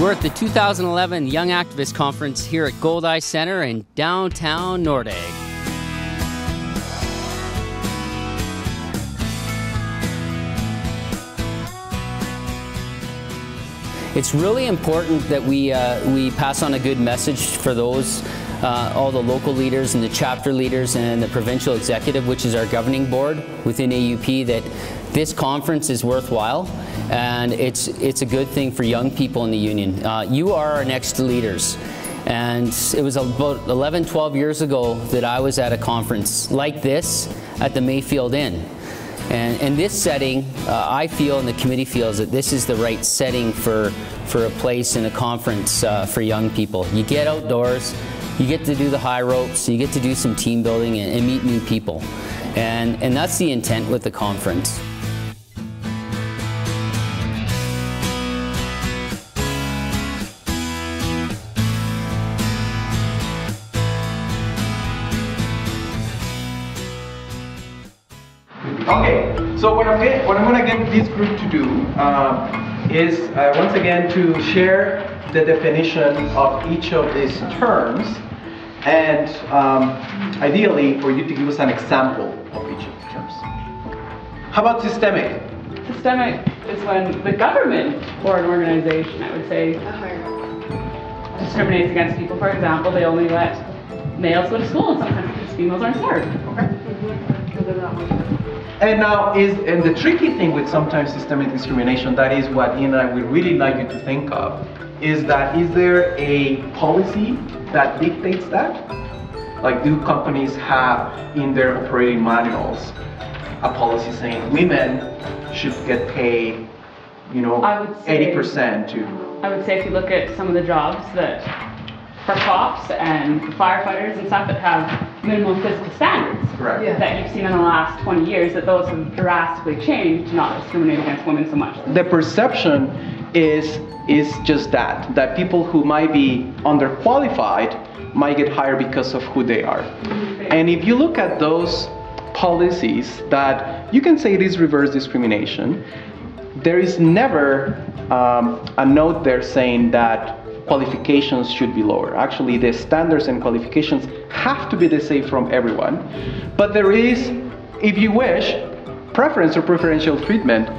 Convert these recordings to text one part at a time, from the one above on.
We're at the 2011 Young Activist Conference here at Goldeye Center in downtown Nordegg. It's really important that we pass on a good message for those, all the local leaders and the chapter leaders and the provincial executive, which is our governing board within AUPE, that this conference is worthwhile and it's a good thing for young people in the union. You are our next leaders. And it was about 11, 12 years ago that I was at a conference like this at the Mayfield Inn. And this setting, I feel and the committee feels that this is the right setting for a place in a conference for young people. You get outdoors, you get to do the high ropes, you get to do some team building and meet new people. And that's the intent with the conference. Okay, so what I'm going to get this group to do is once again to share the definition of each of these terms, and ideally for you to give us an example of each of the terms. How about systemic? Systemic is when the government or an organization, I would say, discriminates against people. For example, they only let males go to school in some countries, females aren't served. Okay. And now and the tricky thing with sometimes systemic discrimination, that is what Ian and I would really like you to think of, is there a policy that dictates that? Like, do companies have in their operating manuals a policy saying women should get paid, you know, 80% to? I would say if you look at some of the jobs that for cops and firefighters and stuff that have minimum physical standards, correct, that you've seen in the last 20 years, that those have drastically changed to not discriminate against women so much. The perception is just that people who might be underqualified might get hired because of who they are. And if you look at those policies, that you can say it is reverse discrimination, there is never a note there saying that qualifications should be lower. Actually, the standards and qualifications have to be the same from everyone. But there is, if you wish, preference or preferential treatment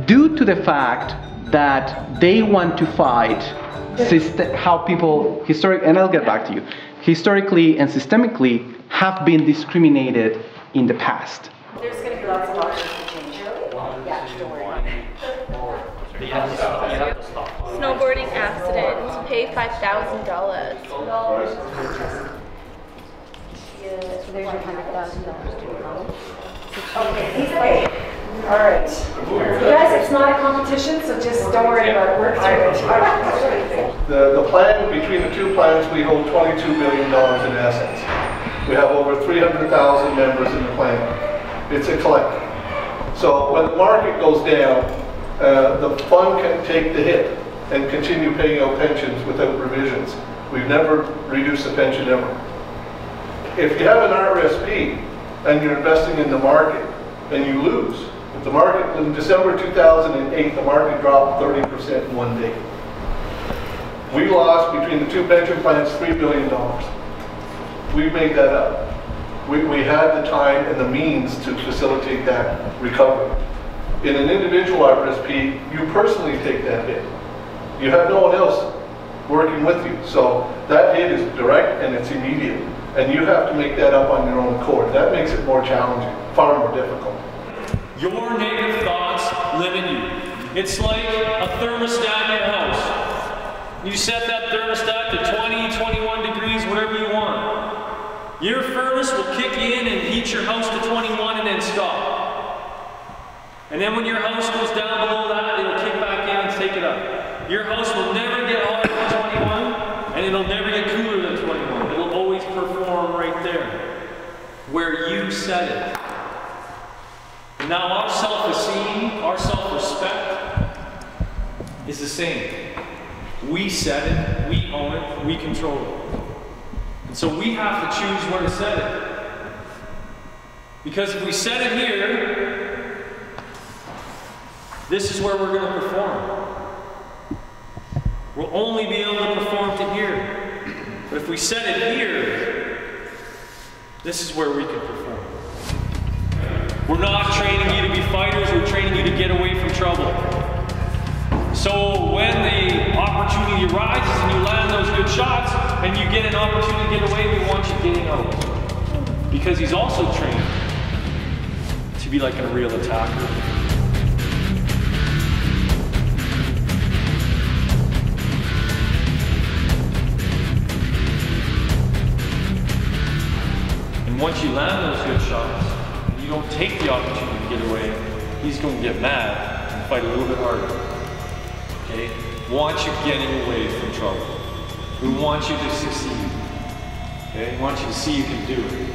due to the fact that they want to fight how people and I'll get back to you, historically and systemically have been discriminated in the past. There's going to be lots of options to change. Yeah, don't worry. Snowboarding accident, pay $5,000. So there's your $100,000 to okay, he's paid. All right. You guys, it's not a competition, so just don't worry about it. Work through it. The plan, between the two plans, we hold $22 billion in assets. We have over 300,000 members in the plan. It's a collective. So when the market goes down, the fund can take the hit and continue paying out pensions without revisions. We've never reduced the pension ever. If you have an RSP and you're investing in the market and you lose, if the market, in December 2008, the market dropped 30% in one day. We lost, between the two pension plans, $3 billion. We've made that up. We had the time and the means to facilitate that recovery. In an individual RSP, you personally take that hit. You have no one else working with you. So that hit is direct and it's immediate. And you have to make that up on your own accord. That makes it more challenging, far more difficult. Your negative thoughts limit you. It's like a thermostat in your house. You set that thermostat to 20, 21 degrees, whatever you want. Your furnace will kick you in and heat your house to 21 and then stop. And then when your house goes down below that, it'll kick back in and take it up. Your house will never get hotter than 21, and it'll never get cooler than 21. It'll always perform right there, where you set it. And now our self-esteem, our self-respect is the same. We set it, we own it, we control it. And so we have to choose where to set it. Because if we set it here, this is where we're going to perform. We'll only be able to perform to here. But if we set it here, this is where we can perform. We're not training you to be fighters, we're training you to get away from trouble. So when the opportunity arises and you land those good shots and you get an opportunity to get away, we want you getting out. Because he's also trained to be like a real attacker. And once you land those good shots, and you don't take the opportunity to get away, he's going to get mad and fight a little bit harder. Okay? We want you getting away from trouble. We want you to succeed. Okay? We want you to see you can do it.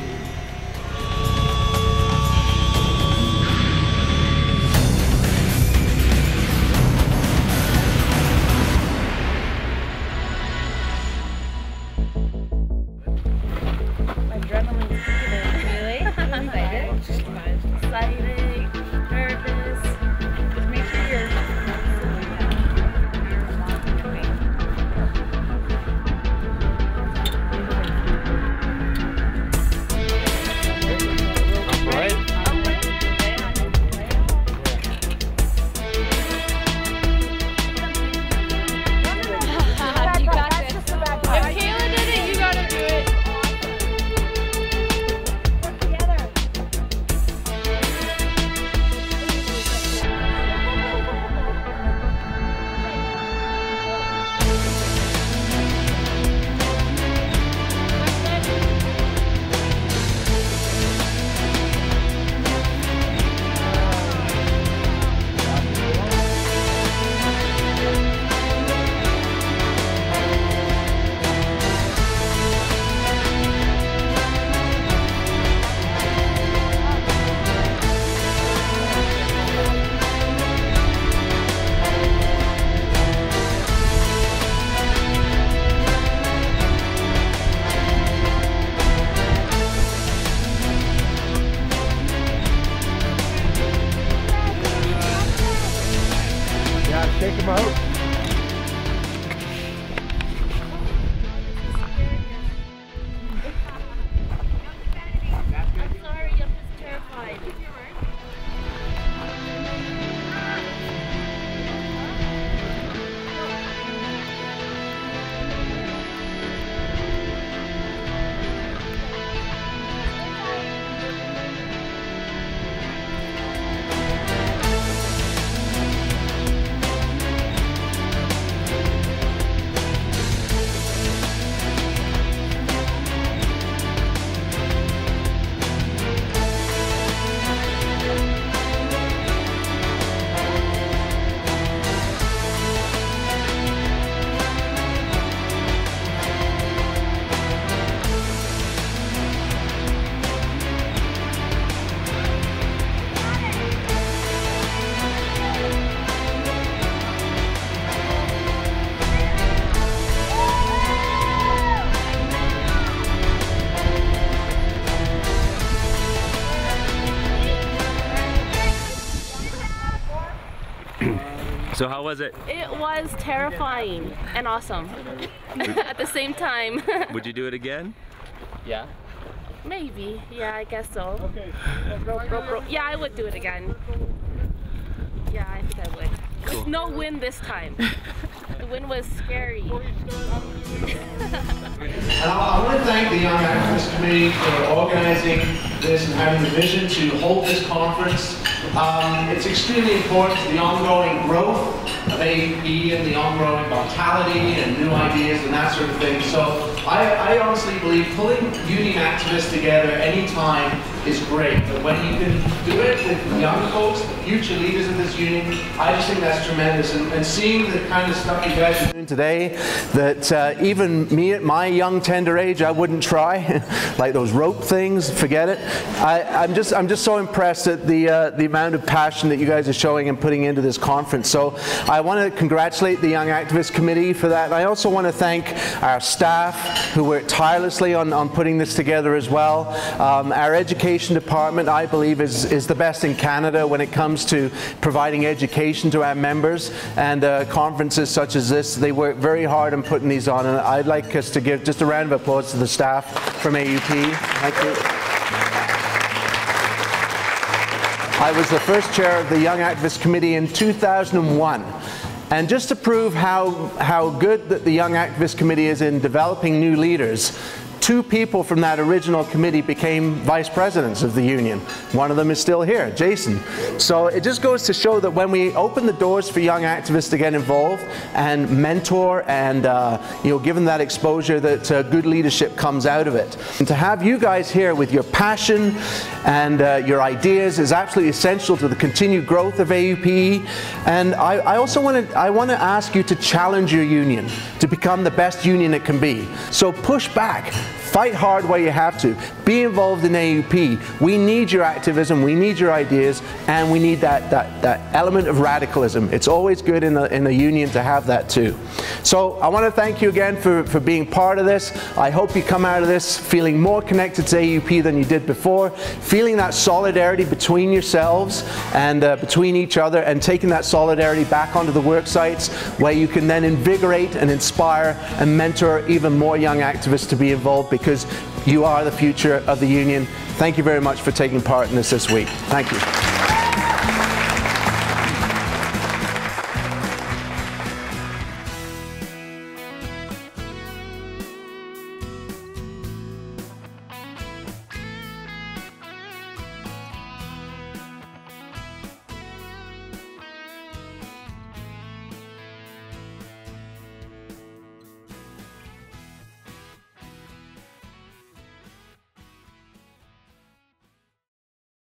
Take him out. I'm sorry, I'm just terrified. So how was it? It was terrifying and awesome at the same time. Would you do it again? Yeah. Maybe. Yeah, I guess so. Yeah, I would do it again. Yeah, I think I would. Cool. With no wind this time. The wind was scary. And I want to thank the Young Activist Committee for organizing this and having the vision to hold this conference. It's extremely important to the ongoing growth of AUPE and the ongoing vitality and new ideas and that sort of thing. So I honestly believe pulling union activists together anytime is great. But when you can do it with young folks, the future leaders of this union, I just think that's tremendous. And seeing the kind of stuff you guys are doing today that even me at my young tender age I wouldn't try, like those rope things, forget it. I'm just so impressed at the amount of passion that you guys are showing and putting into this conference. So I want to congratulate the Young Activist Committee for that. And I also want to thank our staff who worked tirelessly on putting this together as well. Our education department, I believe, is the best best in Canada when it comes to providing education to our members, and conferences such as this. They work very hard on putting these on, and I'd like us to give just a round of applause to the staff from AUPE. Thank you. I was the first chair of the Young Activist Committee in 2001. And just to prove how good that the Young Activist Committee is in developing new leaders, 2 people from that original committee became vice presidents of the union. One of them is still here, Jason. So it just goes to show that when we open the doors for young activists to get involved and mentor and give them that exposure, that good leadership comes out of it. And to have you guys here with your passion and your ideas is absolutely essential to the continued growth of AUPE. And I also want to ask you to challenge your union to become the best union it can be. So push back. Fight hard where you have to. Be involved in AUPE. We need your activism, we need your ideas, and we need that element of radicalism. It's always good in a union to have that too. So I want to thank you again for being part of this. I hope you come out of this feeling more connected to AUPE than you did before, feeling that solidarity between yourselves and between each other, and taking that solidarity back onto the work sites where you can then invigorate and inspire and mentor even more young activists to be involved, because you are the future of the union. Thank you very much for taking part in this week. Thank you.